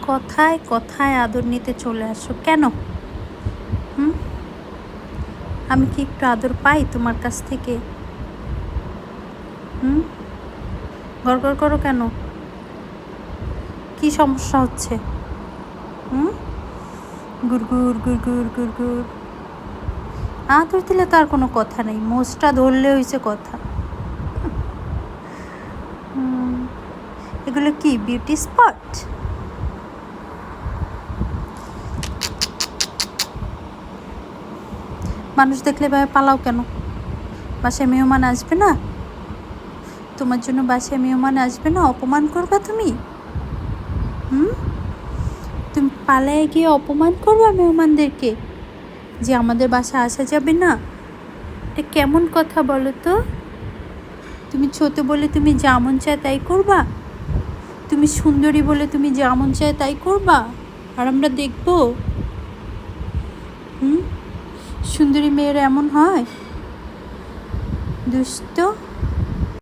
কথায় কথায় আদর নিতে চলে আসো কেন? হুম, আমি কি একটু আদর পাই তোমার কাছ থেকে? হুম, গড়গড় করো কেন? কি সমস্যা হচ্ছে? হুম, গুড়গুড় গুড়গুড় গুড়গুড়। আদর দিলে তো আর কোনো কথা নেই, মোষটা ধরলে হয়েছে কথা। এগুলো কি বিউটি স্পট? মানুষ দেখলে ভাবে পালাও কেন? বাসায় মেহমান আসবে না? তোমার জন্য বাসায় মেহমান আসবে না? অপমান করবা তুমি? হুম, তুমি পালায় গিয়ে অপমান করবা মেহমানদেরকে যে আমাদের বাসায় আসা যাবে না? এটা কেমন কথা বলো তো? তুমি ছোট বলে তুমি যা মন চায় তাই করবা? তুমি সুন্দরী বলে তুমি যা মন চায় তাই করবা? আর আমরা দেখবো? সুন্দরী মেয়েরা এমন হয়? দুষ্ট।